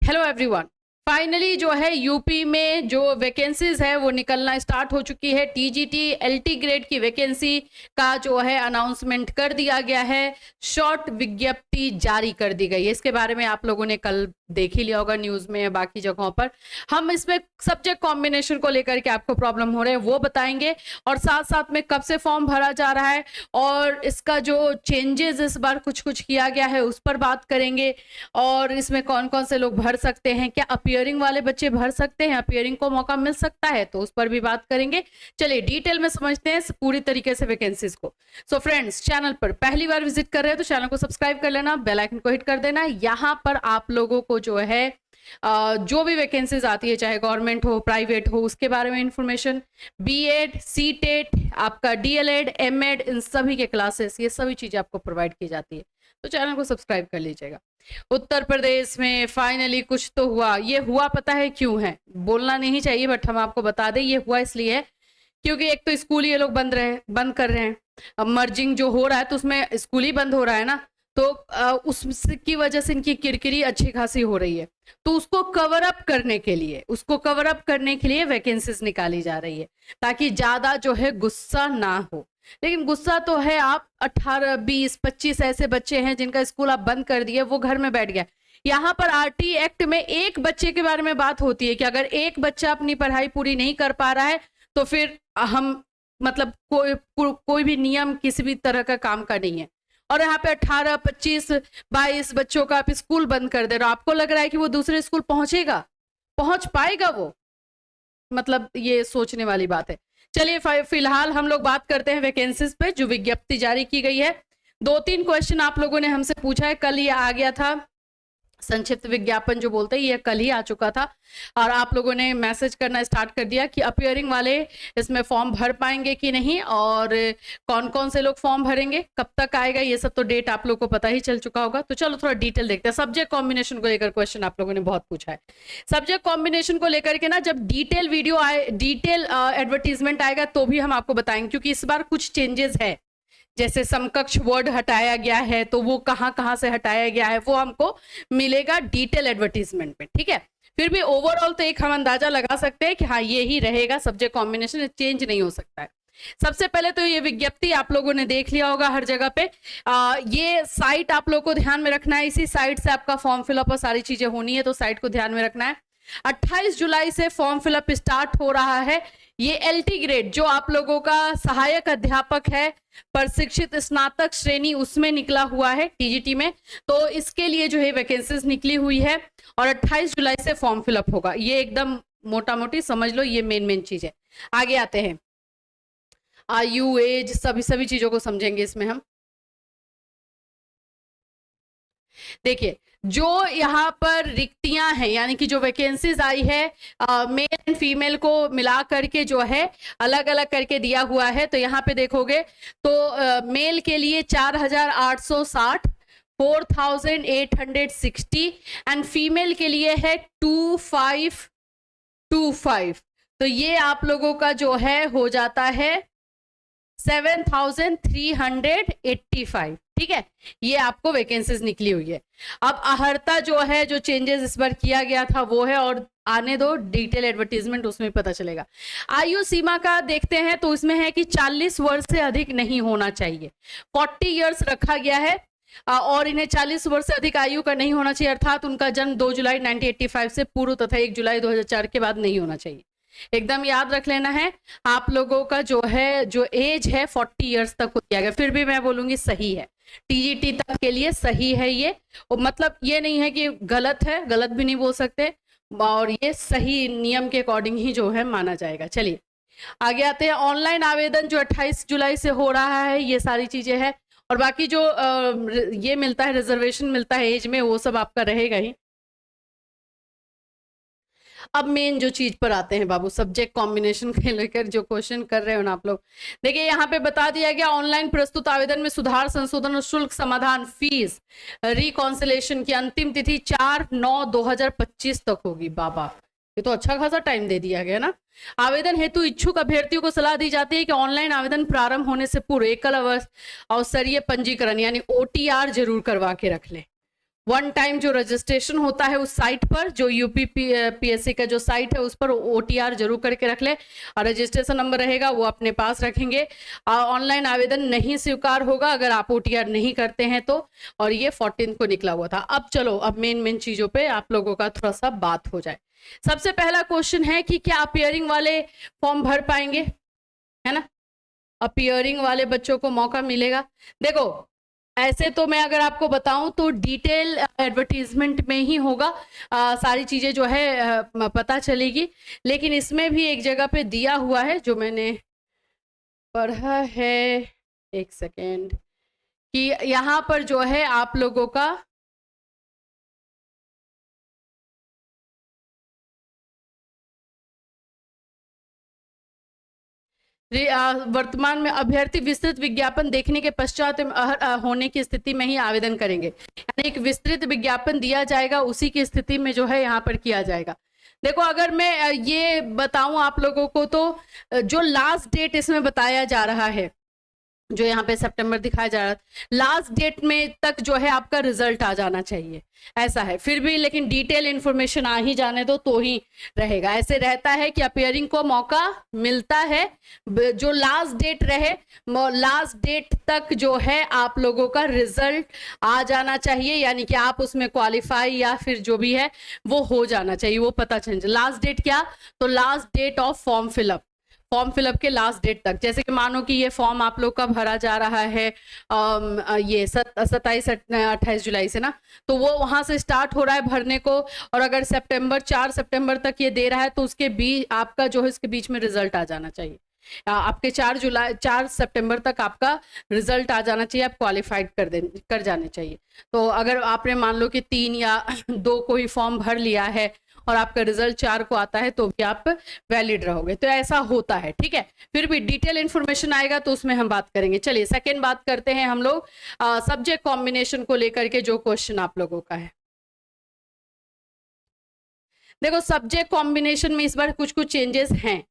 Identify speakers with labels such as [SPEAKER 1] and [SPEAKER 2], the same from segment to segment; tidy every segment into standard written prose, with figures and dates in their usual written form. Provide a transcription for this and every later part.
[SPEAKER 1] Hello everyone. Finally जो है UP में जो वैकेंसीज है वो निकलना स्टार्ट हो चुकी है। टीजीटी एलटी ग्रेड की वैकेंसी का जो है अनाउंसमेंट कर दिया गया है, शॉर्ट विज्ञप्ति जारी कर दी गई है। इसके बारे में आप लोगों ने कल देख ही लिया होगा न्यूज में या बाकी जगहों पर। हम इसमें सब्जेक्ट कॉम्बिनेशन को लेकर के आपको प्रॉब्लम हो रहे हैं वो बताएंगे, और साथ साथ में कब से फॉर्म भरा जा रहा है और इसका जो चेंजेस इस बार कुछ कुछ किया गया है उस पर बात करेंगे, और इसमें कौन कौन से लोग भर सकते हैं, क्या अपीयरिंग वाले बच्चे भर सकते हैं, अपीयरिंग को मौका मिल सकता है, तो उस पर भी बात करेंगे। चलिए डिटेल में समझते हैं पूरी तरीके से वैकेंसीज को। सो फ्रेंड्स, चैनल पर पहली बार विजिट कर रहे हैं तो चैनल को सब्सक्राइब कर लेना, बेल आइकन को हिट कर देना। यहाँ पर आप लोगों को जो है जो भी वैकेंसीज आती है, चाहे गवर्नमेंट हो प्राइवेट हो, उसके बारे में इंफॉर्मेशन, बीएड सीटेट, आपका डीएलएड एमएड, इन सभी के क्लासेस, ये सभी चीजें आपको प्रोवाइड की जाती है, तो चैनल को सब्सक्राइब कर लीजिएगा। उत्तर प्रदेश में फाइनली कुछ तो हुआ। ये हुआ पता है क्यों है, बोलना नहीं चाहिए बट हम आपको बता दें, ये हुआ इसलिए है क्योंकि एक तो स्कूल ये लोग बंद कर रहे हैं। अब मर्जिंग जो हो रहा है तो उसमें स्कूल ही बंद हो रहा है ना, तो उसकी वजह से इनकी किरकिरी अच्छी खासी हो रही है। तो उसको कवर अप करने के लिए वैकेंसीज निकाली जा रही है, ताकि ज्यादा जो है गुस्सा ना हो। लेकिन गुस्सा तो है, आप 18 20 25 ऐसे बच्चे हैं जिनका स्कूल आप बंद कर दिए, वो घर में बैठ गया। यहाँ पर आरटी एक्ट में एक बच्चे के बारे में बात होती है कि अगर एक बच्चा अपनी पढ़ाई पूरी नहीं कर पा रहा है तो फिर हम मतलब कोई भी नियम किसी भी तरह का काम का नहीं है। और यहाँ पे 18 25 22 बच्चों का आप स्कूल बंद कर दे रहे हो, आपको लग रहा है कि वो दूसरे स्कूल पहुंच पाएगा वो? मतलब ये सोचने वाली बात है। चलिए फिलहाल हम लोग बात करते हैं वैकेंसीज पे जो विज्ञप्ति जारी की गई है। 2-3 क्वेश्चन आप लोगों ने हमसे पूछा है, कल ये आ गया था, संक्षिप्त विज्ञापन जो बोलते हैं, ये कल ही आ चुका था, और आप लोगों ने मैसेज करना स्टार्ट कर दिया कि अपीयरिंग वाले इसमें फॉर्म भर पाएंगे कि नहीं, और कौन कौन से लोग फॉर्म भरेंगे, कब तक आएगा, ये सब तो डेट आप लोग को पता ही चल चुका होगा। तो चलो थोड़ा डिटेल देखते हैं। सब्जेक्ट कॉम्बिनेशन को लेकर क्वेश्चन आप लोगों ने बहुत पूछा है। सब्जेक्ट कॉम्बिनेशन को लेकर के ना जब डिटेल वीडियो आए, डिटेल एडवर्टीजमेंट आएगा तो भी हम आपको बताएंगे, क्योंकि इस बार कुछ चेंजेस है। जैसे समकक्ष वर्ड हटाया गया है, तो वो कहां से हटाया गया है वो हमको मिलेगा डिटेल एडवर्टीजमेंट में, ठीक है। फिर भी ओवरऑल तो एक हम अंदाजा लगा सकते हैं कि हाँ ये ही रहेगा सब्जेक्ट कॉम्बिनेशन, चेंज नहीं हो सकता है। सबसे पहले तो ये विज्ञप्ति आप लोगों ने देख लिया होगा हर जगह पे। ये साइट आप लोगों को ध्यान में रखना है, इसी साइट से आपका फॉर्म फिलअप और सारी चीजें होनी है, तो साइट को ध्यान में रखना है। 28 जुलाई से फॉर्म फिलअप स्टार्ट हो रहा है। ये एलटी ग्रेड जो आप लोगों का सहायक अध्यापक है, प्रशिक्षित स्नातक श्रेणी, उसमें निकला हुआ है टीजीटी में, तो इसके लिए जो है वैकेंसीज निकली हुई है और 28 जुलाई से फॉर्म फिलअप होगा। ये एकदम मोटा मोटी समझ लो, ये मेन चीज है। आगे आते हैं, आयु एज सभी चीजों को समझेंगे इसमें हम। देखिए जो यहाँ पर रिक्तियां हैं, यानी कि जो वैकेंसीज आई है मेल एंड फीमेल को मिला करके जो है अलग अलग करके दिया हुआ है। तो यहाँ पे देखोगे तो मेल के लिए 4860, 4860, एंड फीमेल के लिए है 2525। तो ये आप लोगों का जो है हो जाता है 7385, ठीक है। ये आपको वैकेंसीज निकली हुई है। अब अहर्ता जो है, जो चेंजेस इस बार किया गया था वो है, और आने दो डिटेल एडवर्टीजमेंट उसमें पता चलेगा। आयु सीमा का देखते हैं तो इसमें है कि 40 वर्ष से अधिक नहीं होना चाहिए, 40 इयर्स रखा गया है, और इन्हें 40 वर्ष से अधिक आयु का नहीं होना चाहिए, अर्थात उनका जन्म 2 जुलाई 1985 से पूर्व तथा 1 जुलाई 2004 के बाद नहीं होना चाहिए। एकदम याद रख लेना है। आप लोगों का जो है, जो एज है 40 इयर्स तक हो गया, फिर भी मैं बोलूंगी सही है, टीजीटी तक के लिए सही है ये। मतलब ये नहीं है कि गलत है, गलत भी नहीं बोल सकते, और ये सही नियम के अकॉर्डिंग ही जो है माना जाएगा। चलिए आगे आते हैं। ऑनलाइन आवेदन जो 28 जुलाई से हो रहा है, ये सारी चीजें हैं, और बाकी जो ये मिलता है, रिजर्वेशन मिलता है एज में, वो सब आपका रहेगा ही। अब मेन जो चीज पर आते हैं बाबू, सब्जेक्ट कॉम्बिनेशन के लेकर जो क्वेश्चन कर रहे हो ना आप लोग, देखिए यहाँ पे बता दिया गया ऑनलाइन प्रस्तुत आवेदन में सुधार, संशोधन और शुल्क समाधान, फीस रिकॉन्सिलेशन की अंतिम तिथि 4/9/2025 तक होगी। बाबा ये तो अच्छा खासा टाइम दे दिया गया ना। आवेदन हेतु इच्छुक अभ्यर्थियों को सलाह दी जाती है कि ऑनलाइन आवेदन प्रारंभ होने से पूर्व एकल अवसरीय पंजीकरण यानी OTR जरूर करवा के रख ले। वन टाइम जो रजिस्ट्रेशन होता है उस साइट पर, जो यूपी पीएससी का जो साइट है उस पर ओटीआर जरूर करके रख ले, और रजिस्ट्रेशन नंबर रहेगा वो अपने पास रखेंगे। ऑनलाइन आवेदन नहीं स्वीकार होगा अगर आप ओटीआर नहीं करते हैं तो। और ये 14 को निकला हुआ था। अब चलो, अब मेन चीजों पे आप लोगों का थोड़ा सा बात हो जाए। सबसे पहला क्वेश्चन है कि क्या अपीयरिंग वाले फॉर्म भर पाएंगे, है ना? अपीयरिंग वाले बच्चों को मौका मिलेगा। देखो, ऐसे तो मैं अगर आपको बताऊं तो डिटेल एडवर्टीजमेंट में ही होगा, सारी चीजें जो है पता चलेगी। लेकिन इसमें भी एक जगह पे दिया हुआ है जो मैंने पढ़ा है, एक सेकेंड, कि यहाँ पर जो है आप लोगों का वर्तमान में अभ्यर्थी विस्तृत विज्ञापन देखने के पश्चात होने की स्थिति में ही आवेदन करेंगे। यानी एक विस्तृत विज्ञापन दिया जाएगा, उसी की स्थिति में जो है यहाँ पर किया जाएगा। देखो, अगर मैं ये बताऊं आप लोगों को तो जो लास्ट डेट इसमें बताया जा रहा है, जो यहाँ पे सितंबर दिखाया जा रहा है, लास्ट डेट में तक जो है आपका रिजल्ट आ जाना चाहिए, ऐसा है। फिर भी लेकिन डिटेल इंफॉर्मेशन आ ही जाने दो तो ही रहेगा। ऐसे रहता है कि अपीयरिंग को मौका मिलता है, जो लास्ट डेट रहे, लास्ट डेट तक जो है आप लोगों का रिजल्ट आ जाना चाहिए, यानी कि आप उसमें क्वालिफाई या फिर जो भी है वो हो जाना चाहिए, वो पता चल जाए। लास्ट डेट क्या? तो last date of form fill up, form fill up के लास्ट डेट तक। जैसे कि मानो कि ये फॉर्म आप लोग का भरा जा रहा है ये 27-28 जुलाई से ना, तो वो वहां से स्टार्ट हो रहा है भरने को, और अगर 4 सितंबर तक ये दे रहा है तो उसके बीच आपका जो है इसके बीच में रिजल्ट आ जाना चाहिए। आपके 4 सितंबर तक आपका रिजल्ट आ जाना चाहिए, आप क्वालिफाइड कर जाने चाहिए। तो अगर आपने मान लो कि 3 या 2 कोई फॉर्म भर लिया है और आपका रिजल्ट 4 को आता है तो भी आप वैलिड रहोगे, तो ऐसा होता है, ठीक है। फिर भी डिटेल इंफॉर्मेशन आएगा तो उसमें हम बात करेंगे। चलिए सेकंड बात करते हैं हम लोग सब्जेक्ट कॉम्बिनेशन को लेकर के, जो क्वेश्चन आप लोगों का है। देखो, सब्जेक्ट कॉम्बिनेशन में इस बार कुछ चेंजेस हैं।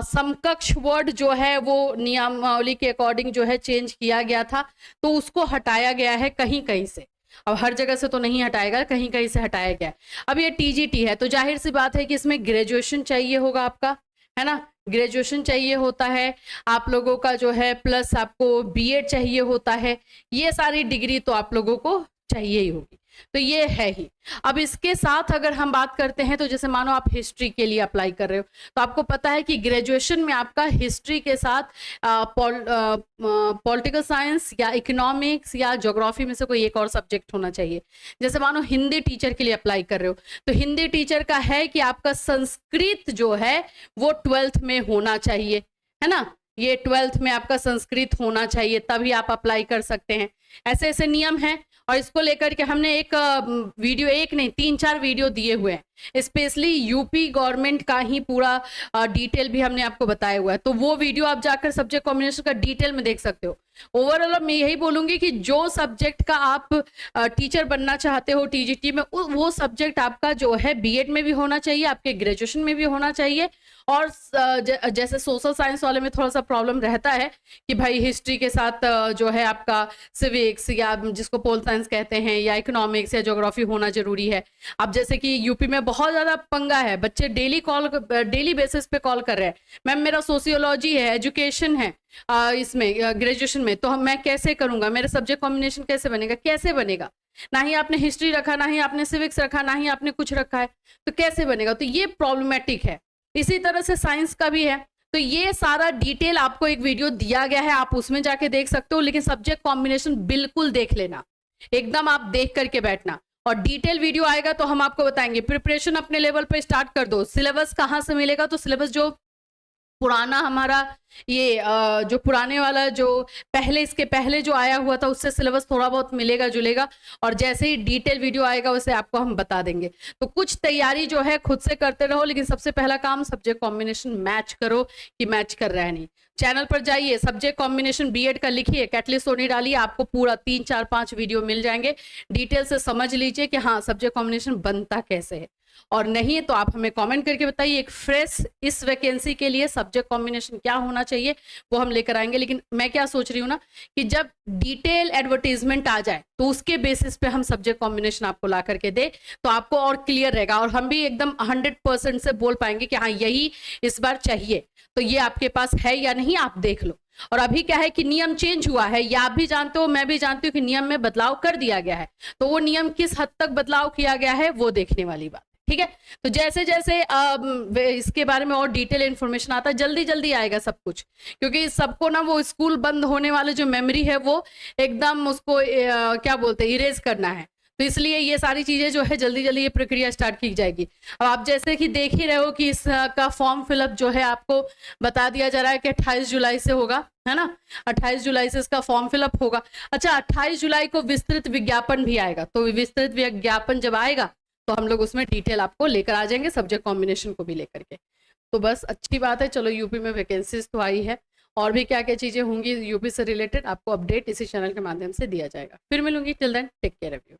[SPEAKER 1] समकक्ष वर्ड जो है वो नियमावली के अकॉर्डिंग जो है चेंज किया गया था, तो उसको हटाया गया है कहीं कहीं से। अब हर जगह से तो नहीं हटाएगा, कहीं कहीं से हटाया गया है। अब ये टीजीटी है तो जाहिर सी बात है कि इसमें ग्रेजुएशन चाहिए होगा आपका, है ना? ग्रेजुएशन चाहिए होता है आप लोगों का जो है, प्लस आपको बीएड चाहिए होता है। ये सारी डिग्री तो आप लोगों को चाहिए ही होगी, तो ये है ही। अब इसके साथ अगर हम बात करते हैं तो जैसे मानो आप हिस्ट्री के लिए अप्लाई कर रहे हो, तो आपको पता है कि ग्रेजुएशन में आपका हिस्ट्री के साथ पॉलिटिकल साइंस या इकोनॉमिक्स या ज्योग्राफी में से कोई एक और सब्जेक्ट होना चाहिए। जैसे मानो हिंदी टीचर के लिए अप्लाई कर रहे हो, तो हिंदी टीचर का है कि आपका संस्कृत जो है वो 12th में होना चाहिए, है ना? ये 12th में आपका संस्कृत होना चाहिए, तभी आप अप्लाई कर सकते हैं। ऐसे ऐसे नियम हैं, और इसको लेकर के हमने एक वीडियो, एक नहीं 3-4 वीडियो दिए हुए हैं, स्पेशली यूपी गवर्नमेंट का ही पूरा डिटेल भी हमने आपको बताया हुआ है। तो वो वीडियो आप जाकर सब्जेक्ट कॉम्बिनेशन का डिटेल में देख सकते हो। ओवरऑल मैं यही बोलूंगी कि जो सब्जेक्ट का आप टीचर बनना चाहते हो टीजीटी में, वो सब्जेक्ट आपका जो है बीएड में भी होना चाहिए, आपके ग्रेजुएशन में भी होना चाहिए। और जैसे सोशल साइंस वाले में थोड़ा सा प्रॉब्लम रहता है कि भाई हिस्ट्री के साथ जो है आपका सिविक्स या जिसको पोल साइंस कहते हैं या इकोनॉमिक्स या ज्योग्राफी होना जरूरी है। अब जैसे कि यूपी में बहुत ज्यादा पंगा है, बच्चे डेली बेसिस पे कॉल कर रहे हैं, मैम मेरा सोशियोलॉजी है, एजुकेशन है इसमें ग्रेजुएशन में, तो मैं कैसे करूंगा, मेरा सब्जेक्ट कॉम्बिनेशन कैसे बनेगा? कैसे बनेगा? ना ही आपने हिस्ट्री रखा, ना ही आपने सिविक्स रखा, ना ही आपने कुछ रखा है, तो कैसे बनेगा? तो ये प्रॉब्लमेटिक है। इसी तरह से साइंस का भी है। तो ये सारा डिटेल आपको एक वीडियो दिया गया है, आप उसमें जाके देख सकते हो। लेकिन सब्जेक्ट कॉम्बिनेशन बिल्कुल देख लेना, एकदम आप देख करके बैठना, और डिटेल वीडियो आएगा तो हम आपको बताएंगे। प्रिपरेशन अपने लेवल पे स्टार्ट कर दो। सिलेबस कहाँ से मिलेगा? तो सिलेबस जो पुराना हमारा ये जो पुराने वाला जो पहले, इसके पहले जो आया हुआ था उससे सिलेबस थोड़ा बहुत मिलेगा जुलेगा, और जैसे ही डिटेल वीडियो आएगा वैसे आपको हम बता देंगे। तो कुछ तैयारी जो है खुद से करते रहो, लेकिन सबसे पहला काम सब्जेक्ट कॉम्बिनेशन मैच करो कि मैच कर रहा है नहीं। चैनल पर जाइए, सब्जेक्ट कॉम्बिनेशन बीएड का लिखिए, कैटलिस्ट सोनी डालिए, आपको पूरा 3, 4, 5 वीडियो मिल जाएंगे। डिटेल से समझ लीजिए कि हाँ सब्जेक्ट कॉम्बिनेशन बनता कैसे है। और नहीं तो आप हमें कमेंट करके बताइए एक फ्रेश इस वैकेंसी के लिए सब्जेक्ट कॉम्बिनेशन क्या होना चाहिए, वो हम लेकर आएंगे। लेकिन मैं क्या सोच रही हूँ ना कि जब डिटेल एडवर्टीजमेंट आ जाए तो उसके बेसिस पे हम सब्जेक्ट कॉम्बिनेशन आपको ला करके दे, तो आपको और क्लियर रहेगा और हम भी एकदम 100% से बोल पाएंगे कि हाँ यही इस बार चाहिए। तो ये आपके पास है या नहीं आप देख लो। और अभी क्या है कि नियम चेंज हुआ है, या आप भी जानते हो मैं भी जानती हूँ कि नियम में बदलाव कर दिया गया है, तो वो नियम किस हद तक बदलाव किया गया है वो देखने वाली बात। ठीक है, तो जैसे जैसे इसके बारे में और डिटेल इन्फॉर्मेशन आता है जल्दी जल्दी आएगा सब कुछ, क्योंकि सबको ना वो स्कूल बंद होने वाले जो मेमोरी है वो एकदम उसको क्या बोलते हैं इरेज करना है, तो इसलिए ये सारी चीजें जो है जल्दी जल्दी ये प्रक्रिया स्टार्ट की जाएगी। अब आप जैसे कि देख ही रहे हो कि इसका फॉर्म फिलअप जो है आपको बता दिया जा रहा है कि 28 जुलाई से होगा, है ना, 28 जुलाई से इसका फॉर्म फिलअप होगा। अच्छा 28 जुलाई को विस्तृत विज्ञापन भी आएगा, तो विस्तृत विज्ञापन जब आएगा तो हम लोग उसमें डिटेल आपको लेकर आ जाएंगे सब्जेक्ट कॉम्बिनेशन को भी लेकर के। तो बस अच्छी बात है, चलो यूपी में वैकेंसीज तो आई है, और भी क्या क्या चीजें होंगी यूपी से रिलेटेड आपको अपडेट इसी चैनल के माध्यम से दिया जाएगा। फिर मिलूंगी, till then take care everyone.